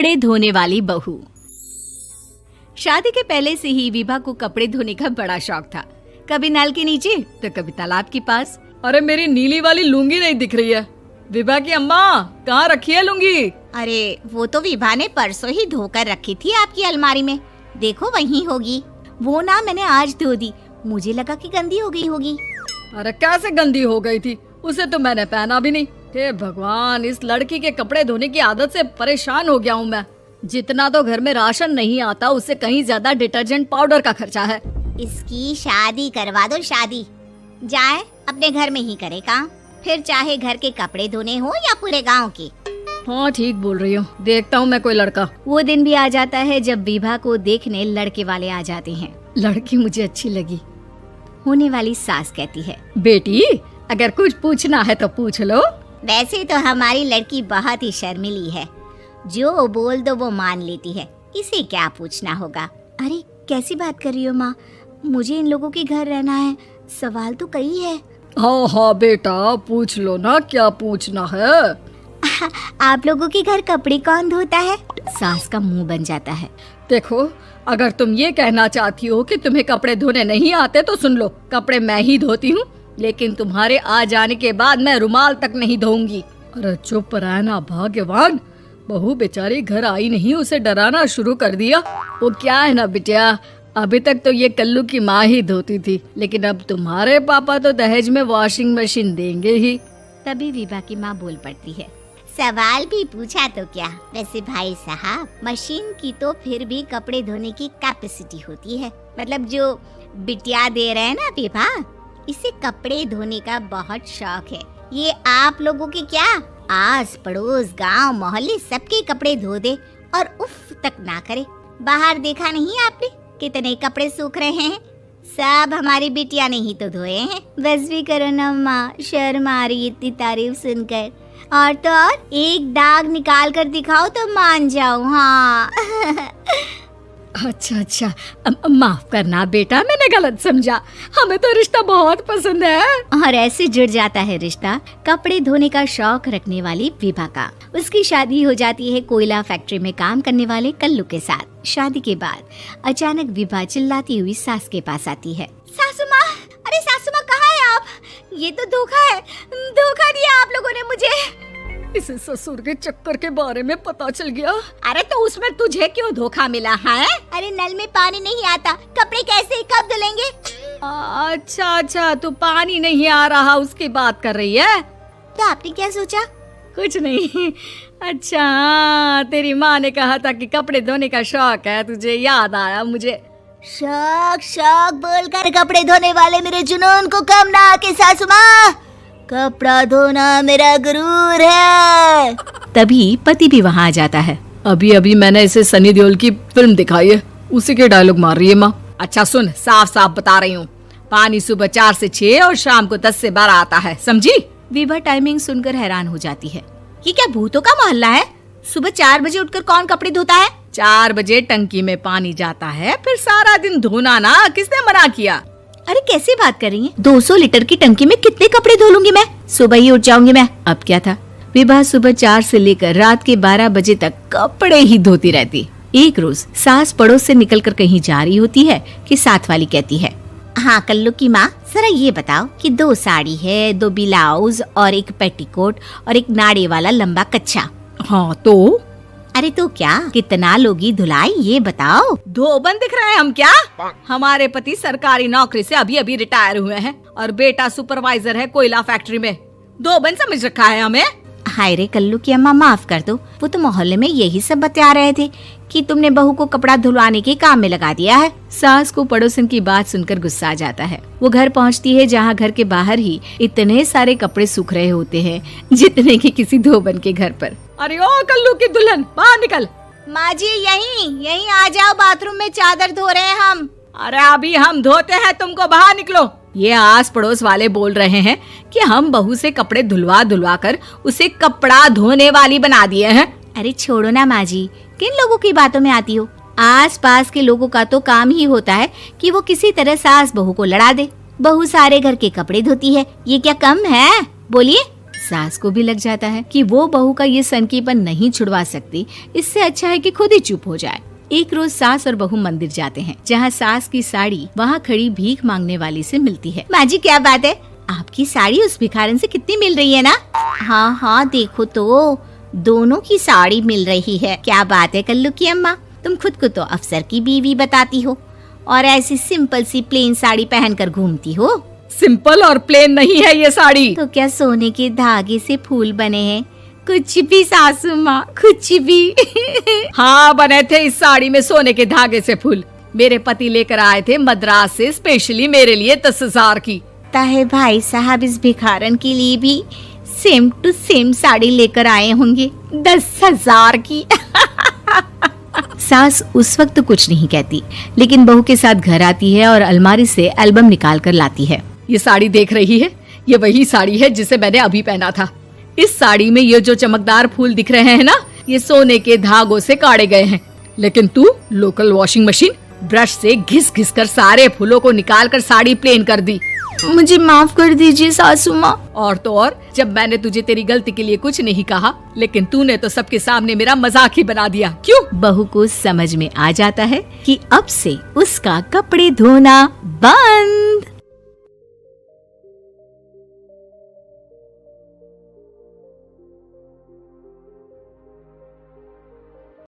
कपड़े धोने वाली बहू। शादी के पहले से ही विभा को कपड़े धोने का बड़ा शौक था। कभी नल के नीचे तो कभी तालाब के पास। अरे मेरी नीली वाली लुंगी नहीं दिख रही है। विभा की अम्मा, कहाँ रखी है लुंगी? अरे वो तो विभा ने परसों ही धोकर रखी थी आपकी अलमारी में, देखो वहीं होगी। वो ना मैंने आज धो दी, मुझे लगा कि गंदी हो गई होगी। अरे कैसे गंदी हो गई थी, उसे तो मैंने पहना भी नहीं। हे भगवान, इस लड़की के कपड़े धोने की आदत से परेशान हो गया हूँ मैं। जितना तो घर में राशन नहीं आता, उससे कहीं ज्यादा डिटर्जेंट पाउडर का खर्चा है। इसकी शादी करवा दो, शादी जाए अपने घर में ही करे काम, फिर चाहे घर के कपड़े धोने हो या पूरे गांव के। हाँ ठीक बोल रही हूँ, देखता हूँ मैं कोई लड़का। वो दिन भी आ जाता है जब विभा को देखने लड़के वाले आ जाते हैं। लड़की मुझे अच्छी लगी। होने वाली सास कहती है, बेटी अगर कुछ पूछना है तो पूछ लो। वैसे तो हमारी लड़की बहुत ही शर्मीली है, जो बोल दो वो मान लेती है, इसे क्या पूछना होगा। अरे कैसी बात कर रही हो माँ, मुझे इन लोगों के घर रहना है, सवाल तो कई है। हाँ हाँ बेटा, पूछ लो ना, क्या पूछना है। आप लोगों के घर कपड़े कौन धोता है? सास का मुंह बन जाता है। देखो, अगर तुम ये कहना चाहती हो कि तुम्हें कपड़े धोने नहीं आते तो सुन लो, कपड़े मैं ही धोती हूँ, लेकिन तुम्हारे आ जाने के बाद मैं रुमाल तक नहीं धोऊंगी। अरे चुप रहना भाग्यवान, बहू बेचारी घर आई नहीं, उसे डराना शुरू कर दिया। वो क्या है ना बिटिया, अभी तक तो ये कल्लू की माँ ही धोती थी, लेकिन अब तुम्हारे पापा तो दहेज में वॉशिंग मशीन देंगे ही। तभी विभा की माँ बोल पड़ती है, सवाल भी पूछा तो क्या। वैसे भाई साहब, मशीन की तो फिर भी कपड़े धोने की कैपेसिटी होती है। मतलब जो बिटिया दे रहे हैं ना विभा, इसे कपड़े धोने का बहुत शौक है। ये आप लोगों के क्या, आस पड़ोस गांव मोहल्ले सबके कपड़े धो दे और उफ तक ना करे। बाहर देखा नहीं आपने कितने कपड़े सूख रहे हैं, सब हमारी बिटिया ने ही तो धोए हैं। बस भी करो ना माँ, शर्म आ रही इतनी तारीफ सुनकर। और तो और एक दाग निकाल कर दिखाओ तो मान जाओ। हाँ अच्छा, माफ करना बेटा, मैंने गलत समझा। हमें तो रिश्ता बहुत पसंद है। और ऐसे जुड़ जाता है रिश्ता कपड़े धोने का शौक रखने वाली विभा का। उसकी शादी हो जाती है कोयला फैक्ट्री में काम करने वाले कल्लू के साथ। शादी के बाद अचानक विभा चिल्लाती हुई सास के पास आती है। सासू माँ, अरे सासू माँ कहाँ है आप? ये तो धोखा है, धोखा दिया आप लोगों ने मुझे। इसे ससुर के चक्कर के बारे में पता चल गया। अरे तो उसमें तुझे क्यों धोखा मिला है? अरे नल में पानी नहीं आता, कपड़े कैसे कब धुलेंगे? अच्छा, तू पानी नहीं आ रहा उसकी बात कर रही है। तो आपने क्या सोचा? कुछ नहीं। अच्छा, तेरी माँ ने कहा था कि कपड़े धोने का शौक है तुझे, याद आया मुझे। शौक बोलकर कपड़े धोने वाले मेरे जुनून को कम ना आके सासू माँ, कपड़ा धोना मेरा गुरूर है। तभी पति भी वहाँ आ जाता है। अभी मैंने इसे सनी देओल की फिल्म दिखाई है, उसी के डायलॉग मार रही है माँ। अच्छा सुन, साफ बता रही हूँ, पानी सुबह 4 से 6 और शाम को 10 से 12 आता है, समझी? विभा टाइमिंग सुनकर हैरान हो जाती है। ये क्या भूतों का मोहल्ला है? सुबह 4 बजे उठकर कौन कपड़े धोता है? 4 बजे टंकी में पानी जाता है, फिर सारा दिन धोना ना, किसने मना किया? अरे कैसी बात कर रही हैं? 200 लीटर की टंकी में कितने कपड़े धो लूंगी मैं? सुबह ही उठ जाऊंगी मैं। अब क्या था, विभा सुबह 4 से लेकर रात के 12 बजे तक कपड़े ही धोती रहती। एक रोज सास पड़ोस से निकलकर कहीं जा रही होती है कि साथ वाली कहती है, हाँ कल्लू की माँ, जरा ये बताओ कि 2 साड़ी है, 2 ब्लाउज और एक पेटीकोट और एक नाड़े वाला लंबा कच्छा। हाँ तो? अरे तो क्या, कितना लोगी धुलाई ये बताओ। धोबन दिख रहे हैं हम क्या? हमारे पति सरकारी नौकरी से अभी रिटायर हुए हैं और बेटा सुपरवाइजर है कोयला फैक्ट्री में। धोबन समझ रखा है हमें। हाय रे कल्लू की अम्मा, माफ कर दो, वो तो मोहल्ले में यही सब बता रहे थे कि तुमने बहू को कपड़ा धुलवाने के काम में लगा दिया है। सास को पड़ोसन की बात सुनकर गुस्सा आ जाता है। वो घर पहुंचती है जहां घर के बाहर ही इतने सारे कपड़े सूख रहे होते हैं जितने कि किसी धोबन के घर पर। अरे ओ कल्लू की दुल्हन, बाहर निकल। माँ जी यहीं आ जाओ, बाथरूम में चादर धो रहे हैं हम। अरे अभी हम धोते हैं, तुमको बाहर निकलो। ये आस पड़ोस वाले बोल रहे हैं कि हम बहू से कपड़े धुलवा कर उसे कपड़ा धोने वाली बना दिए हैं। अरे छोड़ो ना माँ जी, किन लोगों की बातों में आती हो? आस पास के लोगों का तो काम ही होता है कि वो किसी तरह सास बहू को लड़ा दे। बहू सारे घर के कपड़े धोती है, ये क्या कम है? बोलिए। सास को भी लग जाता है कि वो बहू का ये सनकीपन नहीं छुड़वा सकती, इससे अच्छा है कि खुद ही चुप हो जाए। एक रोज सास और बहू मंदिर जाते हैं, जहाँ सास की साड़ी वहाँ खड़ी भीख मांगने वाली से मिलती है। माँ जी क्या बात है, आपकी साड़ी उस भिखारन से कितनी मिल रही है ना? हाँ हाँ देखो तो दोनों की साड़ी मिल रही है। क्या बात है कल्लू की अम्मा, तुम खुद को तो अफसर की बीवी बताती हो और ऐसी सिंपल सी प्लेन साड़ी पहनकर घूमती हो। सिंपल और प्लेन नहीं है ये साड़ी। तो क्या सोने के धागे से फूल बने हैं? कुछ भी सासू माँ, कुछ भी। हाँ बने थे इस साड़ी में सोने के धागे से फूल। मेरे पति लेकर आए थे मद्रास से स्पेशली मेरे लिए 10,000 की। ताहे भाई साहब इस भिखारन के लिए भी सेम टू सेम साड़ी लेकर आए होंगे 10,000 की। सास उस वक्त तो कुछ नहीं कहती, लेकिन बहू के साथ घर आती है और अलमारी से एल्बम निकाल कर लाती है। ये साड़ी देख रही है, ये वही साड़ी है जिसे मैंने अभी पहना था। इस साड़ी में ये जो चमकदार फूल दिख रहे हैं ना, ये सोने के धागों से काटे गए हैं। लेकिन तू लोकल वॉशिंग मशीन ब्रश से घिस घिस कर सारे फूलों को निकाल कर साड़ी प्लेन कर दी। मुझे माफ कर दीजिए सासू माँ। और तो और, जब मैंने तुझे तेरी गलती के लिए कुछ नहीं कहा, लेकिन तूने तो सबके सामने मेरा मजाक ही बना दिया। क्यों? बहू को समझ में आ जाता है कि अब से उसका कपड़े धोना बंद।